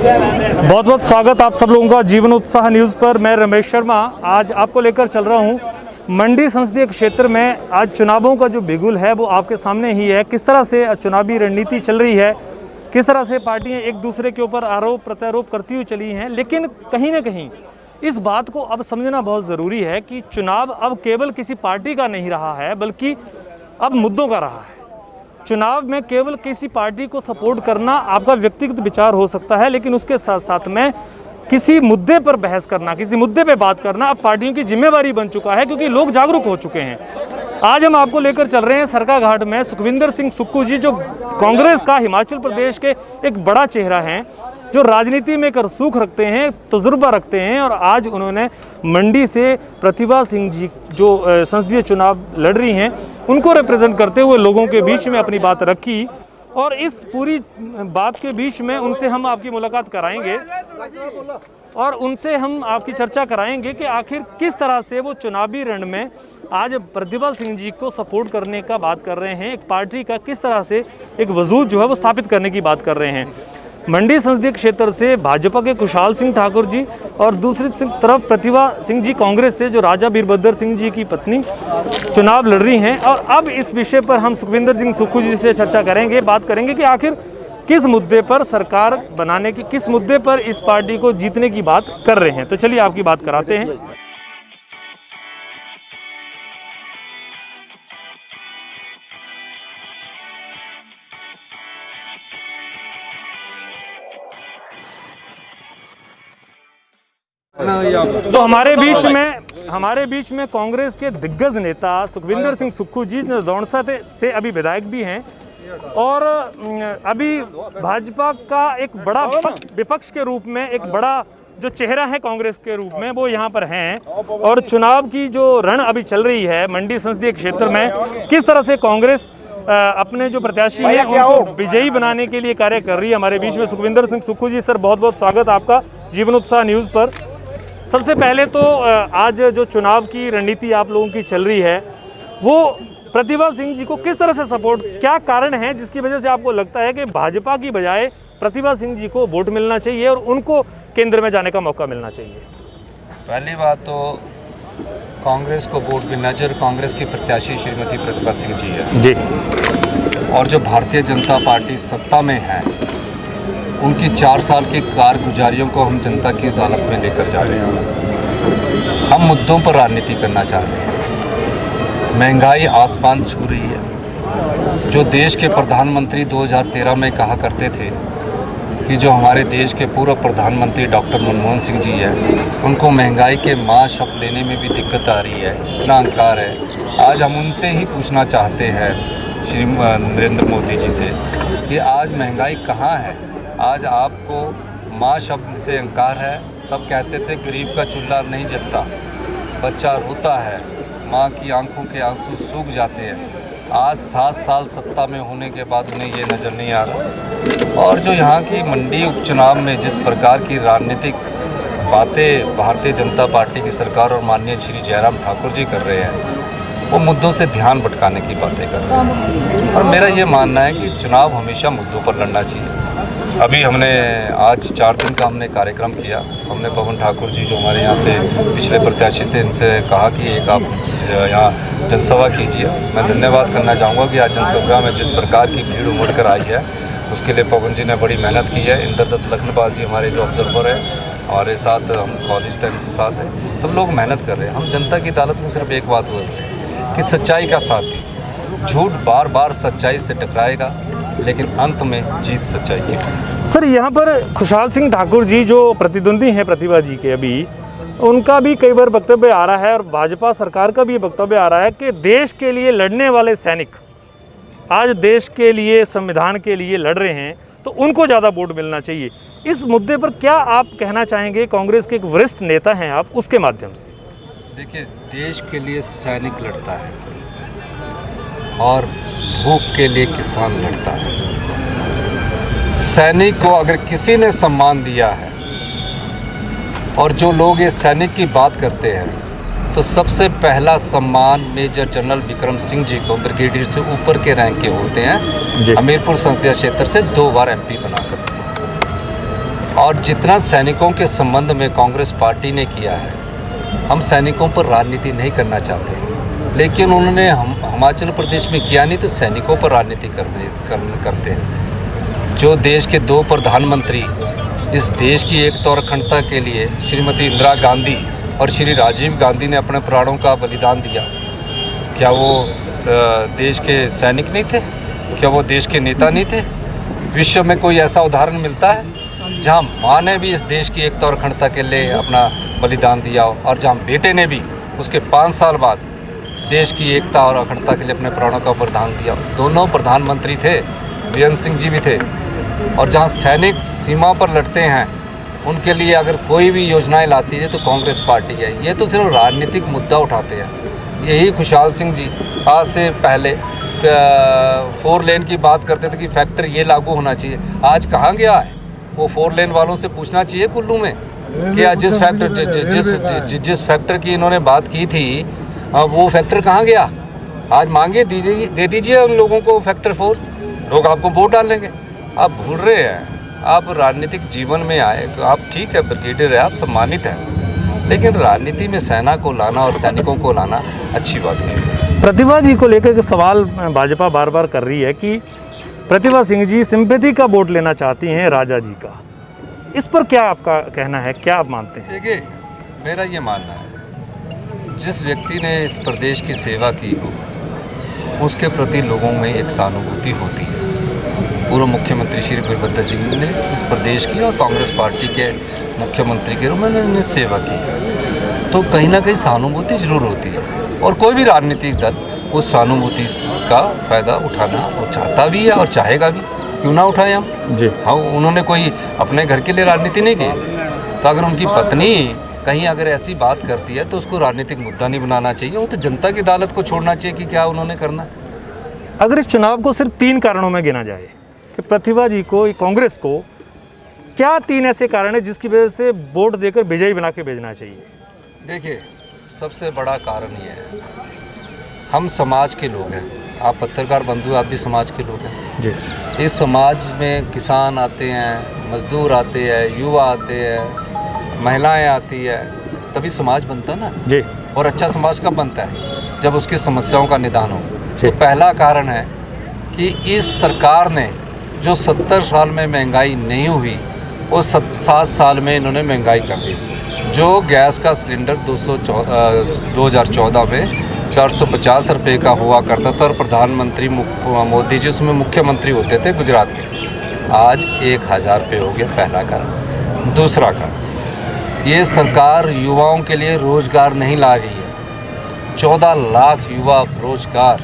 बहुत बहुत स्वागत आप सब लोगों का जीवन उत्साह न्यूज़ पर। मैं रमेश शर्मा आज आपको लेकर चल रहा हूं मंडी संसदीय क्षेत्र में। आज चुनावों का जो बिगुल है वो आपके सामने ही है। किस तरह से चुनावी रणनीति चल रही है, किस तरह से पार्टियां एक दूसरे के ऊपर आरोप प्रत्यारोप करती हुई चली हैं। लेकिन कहीं ना कहीं इस बात को अब समझना बहुत ज़रूरी है कि चुनाव अब केवल किसी पार्टी का नहीं रहा है, बल्कि अब मुद्दों का रहा है। चुनाव में केवल किसी पार्टी को सपोर्ट करना आपका व्यक्तिगत विचार हो सकता है, लेकिन उसके साथ साथ में किसी मुद्दे पर बहस करना, किसी मुद्दे पे बात करना अब पार्टियों की जिम्मेवारी बन चुका है, क्योंकि लोग जागरूक हो चुके हैं। आज हम आपको लेकर चल रहे हैं सरकाघाट में। सुखविंदर सिंह सुक्खू जी जो कांग्रेस का हिमाचल प्रदेश के एक बड़ा चेहरा हैं, जो राजनीति में एक रसूख रखते हैं, तजुर्बा रखते हैं, और आज उन्होंने मंडी से प्रतिभा सिंह जी जो संसदीय चुनाव लड़ रही हैं उनको रिप्रेजेंट करते हुए लोगों के बीच में अपनी बात रखी। और इस पूरी बात के बीच में उनसे हम आपकी मुलाकात कराएंगे और उनसे हम आपकी चर्चा कराएंगे कि आखिर किस तरह से वो चुनावी रण में आज प्रतिभा सिंह जी को सपोर्ट करने का बात कर रहे हैं, एक पार्टी का किस तरह से एक वजूद जो है वो स्थापित करने की बात कर रहे हैं। मंडी संसदीय क्षेत्र से भाजपा के खुशहाल सिंह ठाकुर जी और दूसरी तरफ प्रतिभा सिंह जी कांग्रेस से जो राजा वीरभद्र सिंह जी की पत्नी चुनाव लड़ रही हैं। और अब इस विषय पर हम सुखविंदर सिंह सुक्खू जी से चर्चा करेंगे, बात करेंगे कि आखिर किस मुद्दे पर सरकार बनाने की, किस मुद्दे पर इस पार्टी को जीतने की बात कर रहे हैं। तो चलिए आपकी बात कराते हैं। तो हमारे बीच में कांग्रेस के दिग्गज नेता सुखविंदर सिंह सुक्खू जी दौड़सा से अभी विधायक भी हैं, और अभी भाजपा का एक बड़ा विपक्ष के रूप में एक बड़ा जो चेहरा है कांग्रेस के रूप में वो यहाँ पर हैं। और चुनाव की जो रण अभी चल रही है मंडी संसदीय क्षेत्र में, किस तरह से कांग्रेस अपने जो प्रत्याशी हैं उनको विजयी बनाने के लिए कार्य कर रही है। हमारे बीच में सुखविंदर सिंह सुक्खू जी, सर बहुत बहुत स्वागत आपका जीवन उत्साह न्यूज़ पर। सबसे पहले तो आज जो चुनाव की रणनीति आप लोगों की चल रही है वो प्रतिभा सिंह जी को किस तरह से सपोर्ट, क्या कारण है जिसकी वजह से आपको लगता है कि भाजपा की बजाय प्रतिभा सिंह जी को वोट मिलना चाहिए और उनको केंद्र में जाने का मौका मिलना चाहिए? पहली बात तो कांग्रेस को वोट मिलना चाहिए। कांग्रेस की प्रत्याशी श्रीमती प्रतिभा सिंह जी है जी, और जो भारतीय जनता पार्टी सत्ता में है उनकी 4 साल की कारगुजारियों को हम जनता की अदालत में लेकर जा रहे हैं। हम मुद्दों पर राजनीति करना चाहते हैं। महंगाई आसमान छू रही है। जो देश के प्रधानमंत्री 2013 में कहा करते थे कि जो हमारे देश के पूर्व प्रधानमंत्री डॉक्टर मनमोहन सिंह जी हैं, उनको महंगाई के मां शब्द लेने में भी दिक्कत आ रही है, इतना अहंकार है। आज हम उनसे ही पूछना चाहते हैं श्री नरेंद्र मोदी जी से कि आज महंगाई कहाँ है। आज आपको माँ शब्द से अहंकार है। तब कहते थे गरीब का चूल्हा नहीं जलता, बच्चा रोता है, माँ की आंखों के आंसू सूख जाते हैं। आज 7 साल सत्ता में होने के बाद उन्हें ये नज़र नहीं आ रहा। और जो यहाँ की मंडी उपचुनाव में जिस प्रकार की राजनीतिक बातें भारतीय जनता पार्टी की सरकार और माननीय श्री जयराम ठाकुर जी कर रहे हैं, वो मुद्दों से ध्यान भटकाने की बातें कर रहे हैं। और मेरा ये मानना है कि चुनाव हमेशा मुद्दों पर लड़ना चाहिए। अभी हमने आज 4 दिन का हमने कार्यक्रम किया। हमने पवन ठाकुर जी जो हमारे यहाँ से पिछले प्रत्याशी थे, इनसे कहा कि एक आप यहाँ जनसभा कीजिए। मैं धन्यवाद करना चाहूँगा कि आज जनसभा में जिस प्रकार की भीड़ उमड़ कर आई है उसके लिए पवन जी ने बड़ी मेहनत की है। इंद्रदत्त लखनपाल जी हमारे जो ऑब्जर्वर हैं हमारे साथ, हम कॉलेज टाइम से साथ हैं, सब लोग मेहनत कर रहे हैं। हम जनता की अदालत में सिर्फ एक बात बोलते हैं कि सच्चाई का साथ दी। झूठ बार बार सच्चाई से टकराएगा, लेकिन अंत में जीत सच्चाई की। सर यहाँ पर खुशहाल सिंह ठाकुर जी जो प्रतिद्वंदी हैं प्रतिभा जी के, अभी उनका भी कई बार वक्तव्य आ रहा है और भाजपा सरकार का भी वक्तव्य आ रहा है कि देश के लिए लड़ने वाले सैनिक आज देश के लिए, संविधान के लिए लड़ रहे हैं, तो उनको ज़्यादा वोट मिलना चाहिए। इस मुद्दे पर क्या आप कहना चाहेंगे? कांग्रेस के एक वरिष्ठ नेता हैं आप, उसके माध्यम से। देखिए, देश के लिए सैनिक लड़ता है और भूख के लिए किसान लड़ता है। सैनिक को अगर किसी ने सम्मान दिया है, और जो लोग ये सैनिक की बात करते हैं, तो सबसे पहला सम्मान मेजर जनरल विक्रम सिंह जी को, ब्रिगेडियर से ऊपर के रैंक के होते हैं, हमीरपुर संसदीय क्षेत्र से 2 बार MP बनाकर। और जितना सैनिकों के संबंध में कांग्रेस पार्टी ने किया है, हम सैनिकों पर राजनीति नहीं करना चाहते, लेकिन उन्होंने हिमाचल प्रदेश में किया नहीं तो सैनिकों पर राजनीति करते हैं। जो देश के 2 प्रधानमंत्री इस देश की एकता और अखंडता के लिए श्रीमती इंदिरा गांधी और श्री राजीव गांधी ने अपने प्राणों का बलिदान दिया, क्या वो देश के सैनिक नहीं थे? क्या वो देश के नेता नहीं थे? विश्व में कोई ऐसा उदाहरण मिलता है जहां माँ ने भी इस देश की एकता और अखंडता के लिए अपना बलिदान दिया हो, और जहां बेटे ने भी उसके 5 साल बाद देश की एकता और अखंडता के लिए अपने प्राणों का बलिदान दिया? दोनों प्रधानमंत्री थे, बीरेंद्र सिंह जी भी थे। और जहां सैनिक सीमा पर लड़ते हैं, उनके लिए अगर कोई भी योजनाएं लाती है तो कांग्रेस पार्टी है। ये तो सिर्फ राजनीतिक मुद्दा उठाते हैं। यही खुशहाल सिंह जी आज से पहले 4 लेन की बात करते थे कि फैक्टर ये लागू होना चाहिए। आज कहाँ गया है? वो 4 लेन वालों से पूछना चाहिए कुल्लू में कि जिस फैक्टर की इन्होंने बात की थी, वो फैक्टर कहाँ गया? आज मांगे दे दीजिए उन लोगों को फैक्टर 4, लोग आपको वोट डालेंगे। आप भूल रहे हैं, आप राजनीतिक जीवन में आए, आप ठीक है, ब्रिगेडियर है, आप सम्मानित हैं, लेकिन राजनीति में सेना को लाना और सैनिकों को लाना अच्छी बात नहीं है। प्रतिभा जी को लेकर के सवाल भाजपा बार बार कर रही है कि प्रतिभा सिंह जी सिंपैथी का वोट लेना चाहती हैं राजा जी का। इस पर क्या आपका कहना है, क्या आप मानते हैं? देखिए, मेरा ये मानना है, जिस व्यक्ति ने इस प्रदेश की सेवा की हो उसके प्रति लोगों में एक सहानुभूति होती है। पूर्व मुख्यमंत्री श्री वीरभद्र जी ने इस प्रदेश की और कांग्रेस पार्टी के मुख्यमंत्री के रूप में उन्होंने सेवा की, तो कहीं ना कहीं सहानुभूति जरूर होती है। और कोई भी राजनीतिक दल उस सहानुभूति का फ़ायदा उठाना और चाहता भी है और चाहेगा भी, क्यों ना उठाए हम जी। हाँ, उन्होंने कोई अपने घर के लिए राजनीति नहीं की, तो अगर उनकी पत्नी कहीं अगर ऐसी बात करती है तो उसको राजनीतिक मुद्दा नहीं बनाना चाहिए, वो तो जनता की अदालत को छोड़ना चाहिए कि क्या उन्होंने करना है। अगर इस चुनाव को सिर्फ 3 कारणों में गिना जाए कि प्रतिभा जी को, कांग्रेस को, क्या 3 ऐसे कारण है जिसकी वजह से वोट देकर विजयी बना के भेजना चाहिए? देखिए, सबसे बड़ा कारण ये है, हम समाज के लोग हैं, आप पत्रकार बंधु, आप भी समाज के लोग हैं जी। इस समाज में किसान आते हैं, मजदूर आते हैं, युवा आते हैं, महिलाएं आती है, तभी समाज बनता है ना जी। और अच्छा समाज कब बनता है? जब उसकी समस्याओं का निदान हो। तो पहला कारण है कि इस सरकार ने जो 70 साल में महंगाई नहीं हुई, वो 7 साल में इन्होंने महंगाई कर दी। जो गैस का सिलेंडर 2014 में 450 रुपये का हुआ करता था और प्रधानमंत्री मोदी जी उसमें मुख्यमंत्री होते थे गुजरात के, आज 1000 रुपये हो गया, पहला कारण। दूसरा कारण, ये सरकार युवाओं के लिए रोज़गार नहीं ला रही है। 14 लाख युवा रोज़गार,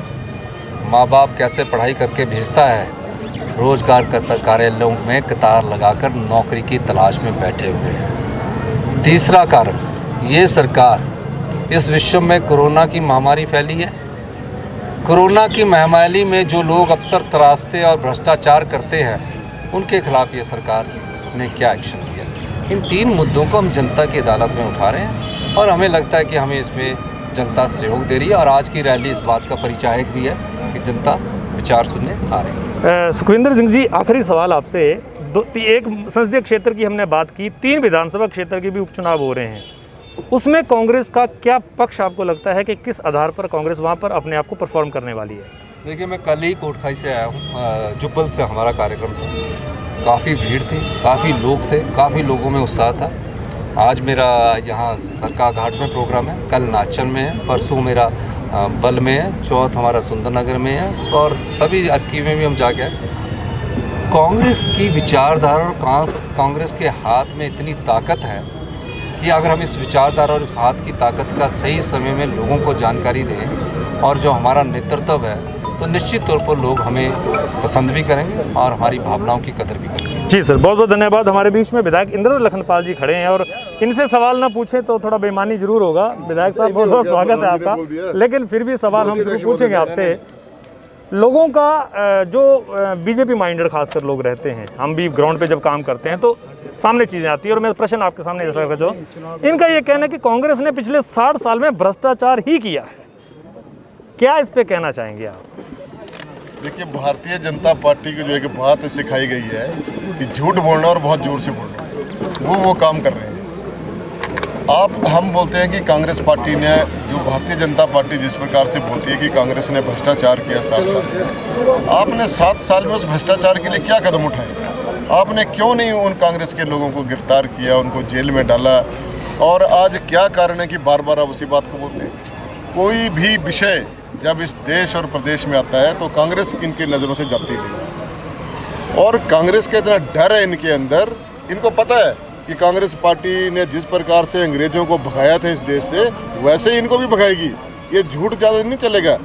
माँ बाप कैसे पढ़ाई करके भेजता है, रोज़गार कार्यालयों में कतार लगाकर नौकरी की तलाश में बैठे हुए हैं। तीसरा कारण, ये सरकार इस विश्व में कोरोना की महामारी फैली है, कोरोना की महामारी में जो लोग अफसर तराशते और भ्रष्टाचार करते हैं, उनके खिलाफ ये सरकार ने क्या एक्शन लिया। इन 3 मुद्दों को हम जनता की अदालत में उठा रहे हैं और हमें लगता है कि हमें इसमें जनता सहयोग दे रही है। और आज की रैली इस बात का परिचायक भी है कि जनता विचार सुनने आ रही है। सुखविंदर सिंह जी, आखिरी सवाल आपसे। एक संसदीय क्षेत्र की हमने बात की, 3 विधानसभा क्षेत्र के भी उपचुनाव हो रहे हैं, उसमें कांग्रेस का क्या पक्ष आपको लगता है कि किस आधार पर कांग्रेस वहां पर अपने आप को परफॉर्म करने वाली है? देखिए, मैं कल ही कोटखाई से आया हूँ, जुब्बल से हमारा कार्यक्रम था, काफ़ी भीड़ थी, काफ़ी लोग थे, काफ़ी लोगों में उत्साह था। आज मेरा यहाँ सरका घाट में प्रोग्राम है, कल नाचन में है, परसों मेरा बल में है, चौथ हमारा सुंदरनगर में है और सभी अर्की में भी हम जाके आए। कांग्रेस की विचारधारा और कांग्रेस के हाथ में इतनी ताकत है कि अगर हम इस विचारधारा और इस हाथ की ताकत का सही समय में लोगों को जानकारी दें और जो हमारा नेतृत्व है, तो निश्चित तौर पर लोग हमें पसंद भी करेंगे और हमारी भावनाओं की कदर भी करेंगे। जी सर, बहुत बहुत धन्यवाद। हमारे बीच में विधायक इंद्रजीत लखनपाल जी खड़े हैं और इनसे सवाल ना पूछें तो थोड़ा बेईमानी जरूर होगा। विधायक साहब, बहुत बहुत स्वागत है आपका, लेकिन फिर भी सवाल हम पूछेंगे आपसे। लोगों का जो बीजेपी माइंडेड खासकर लोग रहते हैं, हम भी ग्राउंड पे जब काम करते हैं तो सामने चीज़ें आती है और मैं प्रश्न आपके सामने जैसा रखा, जो इनका ये कहना है कि कांग्रेस ने पिछले 60 साल में भ्रष्टाचार ही किया है, क्या इस पे कहना चाहेंगे आप? देखिए, भारतीय जनता पार्टी की जो एक बात सिखाई गई है कि झूठ बोलना और बहुत जोर से बोलना। वो काम कर रहे हैं। हम बोलते हैं कि कांग्रेस पार्टी ने, जो भारतीय जनता पार्टी जिस प्रकार से बोलती है कि कांग्रेस ने भ्रष्टाचार किया 60 साल में, आपने 7 साल में उस भ्रष्टाचार के लिए क्या कदम उठाए? आपने क्यों नहीं उन कांग्रेस के लोगों को गिरफ्तार किया, उनको जेल में डाला? और आज क्या कारण है कि बार बार आप उसी बात को बोलते हैं? कोई भी विषय जब इस देश और प्रदेश में आता है तो कांग्रेस इनकी नज़रों से जाती नहीं है। और कांग्रेस का इतना डर है इनके अंदर, इनको पता है कि कांग्रेस पार्टी ने जिस प्रकार से अंग्रेजों को भगाया था इस देश से, वैसे ही इनको भी भगाएगी। ये झूठ ज़्यादा नहीं चलेगा।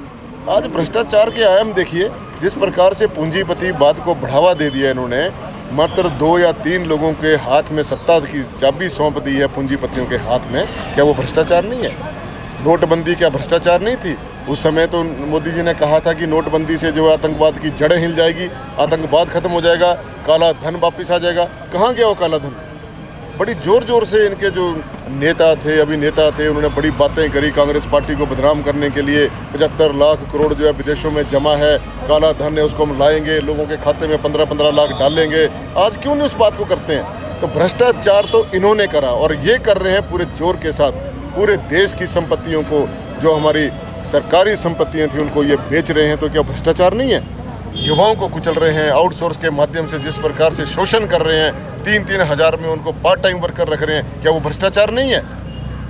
आज भ्रष्टाचार के आयाम देखिए, जिस प्रकार से पूंजीपतिवाद को बढ़ावा दे दिया इन्होंने। मात्र 2 या 3 लोगों के हाथ में सत्ता की चाबी सौंप दी है पूंजीपतियों के हाथ में। क्या वो भ्रष्टाचार नहीं है? नोटबंदी क्या भ्रष्टाचार नहीं थी? उस समय तो मोदी जी ने कहा था कि नोटबंदी से जो है आतंकवाद की जड़ें हिल जाएगी, आतंकवाद खत्म हो जाएगा, काला धन वापस आ जाएगा। कहाँ गया वो काला धन? बड़ी ज़ोर ज़ोर से इनके जो नेता थे, अभिनेता थे, उन्होंने बड़ी बातें करी कांग्रेस पार्टी को बदनाम करने के लिए। 75 लाख करोड़ जो है विदेशों में जमा है, काला धन है, उसको हम लाएंगे, लोगों के खाते में 15-15 लाख डालेंगे। आज क्यों नहीं उस बात को करते हैं? तो भ्रष्टाचार तो इन्होंने करा और ये कर रहे हैं पूरे जोर के साथ। पूरे देश की संपत्तियों को, जो हमारी सरकारी संपत्तियाँ थी, उनको ये बेच रहे हैं। तो क्या भ्रष्टाचार नहीं है? युवाओं को कुचल रहे हैं, आउटसोर्स के माध्यम से जिस प्रकार से शोषण कर रहे हैं, 3-3 हज़ार में उनको पार्ट टाइम वर्कर रख रहे हैं। क्या वो भ्रष्टाचार नहीं है?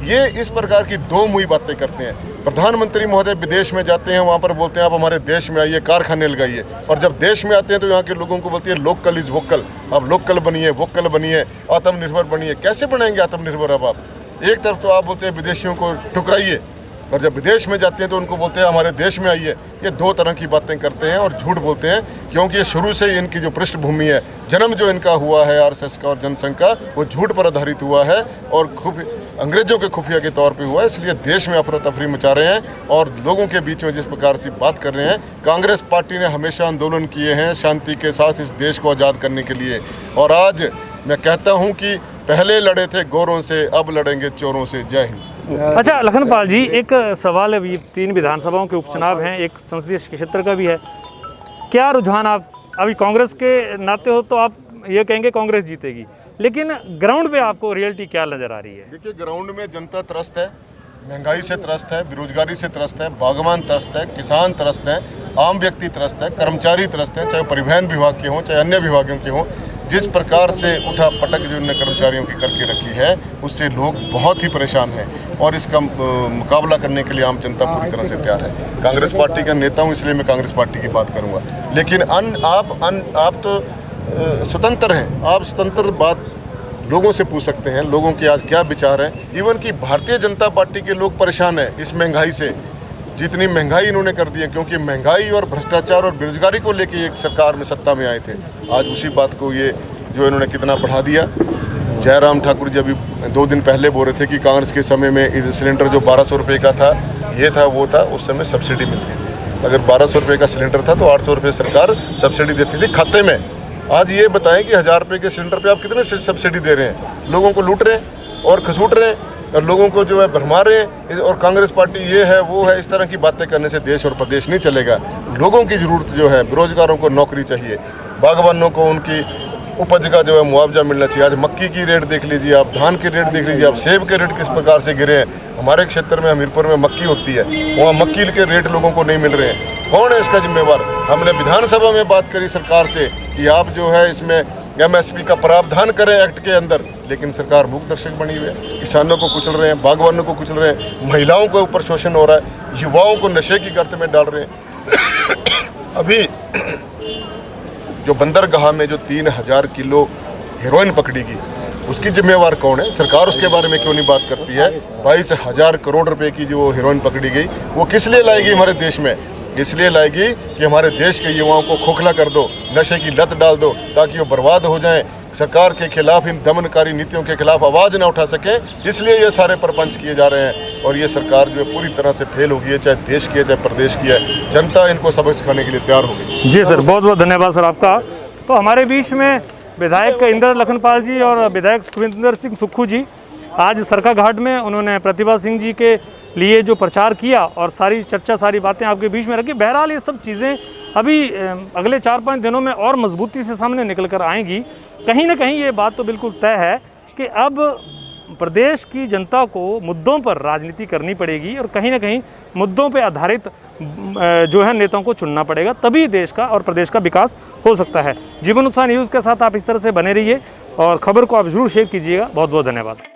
ये इस प्रकार की दो मुही बातें करते हैं। प्रधानमंत्री महोदय विदेश में जाते हैं, वहाँ पर बोलते हैं आप हमारे देश में आइए, कारखाने लगाइए। और जब देश में आते हैं तो यहाँ के लोगों को बोलती है लोकल इज वोकल। आप लोकल बनिए, वोकल बनिए, आत्मनिर्भर बनिए। कैसे बनाएंगे आत्मनिर्भर? अब आप एक तरफ तो आप बोलते हैं विदेशियों को ठुकराइए, और जब विदेश में जाते हैं तो उनको बोलते हैं हमारे देश में आइए। ये दो तरह की बातें करते हैं और झूठ बोलते हैं, क्योंकि ये शुरू से ही इनकी जो पृष्ठभूमि है, जन्म जो इनका हुआ है आरएसएस का और जनसंघ का, वो झूठ पर आधारित हुआ है और अंग्रेजों के खुफिया के तौर पे हुआ है। इसलिए देश में अफरा तफरी मचा रहे हैं और लोगों के बीच में जिस प्रकार से बात कर रहे हैं। कांग्रेस पार्टी ने हमेशा आंदोलन किए हैं शांति के साथ इस देश को आज़ाद करने के लिए, और आज मैं कहता हूँ कि पहले लड़े थे गोरों से, अब लड़ेंगे चोरों से। जय हिंद। अच्छा लखनपाल जी, एक सवाल है, ये 3 विधानसभाओं के उपचुनाव हैं, एक संसदीय क्षेत्र का भी है। क्या रुझान, आप अभी कांग्रेस के नाते हो तो आप ये कहेंगे कांग्रेस जीतेगी, लेकिन ग्राउंड पे आपको रियलिटी क्या नज़र आ रही है? देखिए, ग्राउंड में जनता त्रस्त है, महंगाई से त्रस्त है, बेरोजगारी से त्रस्त है, बागवान त्रस्त है, किसान त्रस्त है, आम व्यक्ति त्रस्त है, कर्मचारी त्रस्त हैं, चाहे परिवहन विभाग के हों चाहे अन्य विभागों के हों। जिस प्रकार से उठा पटक जो इन्होंने कर्मचारियों की करके रखी है, उससे लोग बहुत ही परेशान हैं और इसका मुकाबला करने के लिए आम जनता पूरी तरह से तैयार है। कांग्रेस पार्टी का नेता हूँ, इसलिए मैं कांग्रेस पार्टी की बात करूँगा, लेकिन आप तो स्वतंत्र हैं। आप स्वतंत्र बात लोगों से पूछ सकते हैं, लोगों के आज क्या विचार हैं। इवन कि भारतीय जनता पार्टी के लोग परेशान हैं इस महंगाई से, जितनी महंगाई इन्होंने कर दी है, क्योंकि महंगाई और भ्रष्टाचार और बेरोजगारी को लेकर एक सरकार में सत्ता में आए थे। आज उसी बात को ये जो इन्होंने कितना बढ़ा दिया। जयराम ठाकुर जी अभी 2 दिन पहले बोल रहे थे कि कांग्रेस के समय में सिलेंडर जो 1200 रुपये का था, ये था वो था, उस समय सब्सिडी मिलती थी। अगर 1200 रुपये का सिलेंडर था तो 800 रुपये सरकार सब्सिडी देती थी खाते में। आज ये बताएं कि 1000 रुपये के सिलेंडर पे आप कितने सब्सिडी दे रहे हैं? लोगों को लूट रहे हैं और खसूट रहे हैं और लोगों को जो है भरमा रहे हैं। और कांग्रेस पार्टी ये है वो है, इस तरह की बातें करने से देश और प्रदेश नहीं चलेगा। लोगों की ज़रूरत जो है, बेरोजगारों को नौकरी चाहिए, बागवानों को उनकी उपज का जो है मुआवजा मिलना चाहिए। आज मक्की की रेट देख लीजिए आप, धान की रेट देख लीजिए आप, सेब के रेट किस प्रकार से गिरे हैं। हमारे क्षेत्र में हमीरपुर में मक्की होती है, वहाँ मक्की के रेट लोगों को नहीं मिल रहे हैं। कौन है इसका जिम्मेवार? हमने विधानसभा में बात करी सरकार से कि आप जो है इसमें MSP का प्रावधान करें एक्ट के अंदर, लेकिन सरकार मूक दर्शक बनी हुई है। किसानों को कुचल रहे हैं, बागवानों को कुचल रहे हैं, महिलाओं के ऊपर शोषण हो रहा है, युवाओं को नशे की गर्त में डाल रहे हैं। अभी जो बंदरगाह में जो 3000 किलो हेरोइन पकड़ी गई, उसकी जिम्मेवार कौन है? सरकार उसके बारे में क्यों नहीं बात करती है? 22,000 करोड़ रुपए की जो हेरोइन पकड़ी गई, वो किस लिए लाएगी हमारे देश में? इसलिए लाएगी कि हमारे देश के युवाओं को खोखला कर दो, नशे की लत डाल दो, ताकि वो बर्बाद हो जाएं, सरकार के खिलाफ, इन दमनकारी नीतियों के खिलाफ आवाज़ ना उठा सके। इसलिए ये सारे प्रपंच किए जा रहे हैं और ये सरकार जो है पूरी तरह से फेल हो गई है, चाहे देश की है चाहे प्रदेश की है। जनता इनको सबक सिखाने के लिए तैयार हो गई। जी सर, बहुत बहुत धन्यवाद सर आपका। तो हमारे बीच में विधायक इंद्र लखनपाल जी और विधायक सुखविंदर सिंह सुक्खू जी आज सरका घाट में उन्होंने प्रतिभा सिंह जी के लिए जो प्रचार किया और सारी चर्चा, सारी बातें आपके बीच में रखी। बहरहाल ये सब चीज़ें अभी अगले 4-5 दिनों में और मजबूती से सामने निकल कर आएंगी। कहीं ना कहीं ये बात तो बिल्कुल तय है कि अब प्रदेश की जनता को मुद्दों पर राजनीति करनी पड़ेगी और कहीं ना कहीं मुद्दों पर आधारित जो है नेताओं को चुनना पड़ेगा, तभी देश का और प्रदेश का विकास हो सकता है। जीवन उत्साह न्यूज़ के साथ आप इस तरह से बने रहिए और खबर को आप जरूर शेयर कीजिएगा। बहुत बहुत धन्यवाद।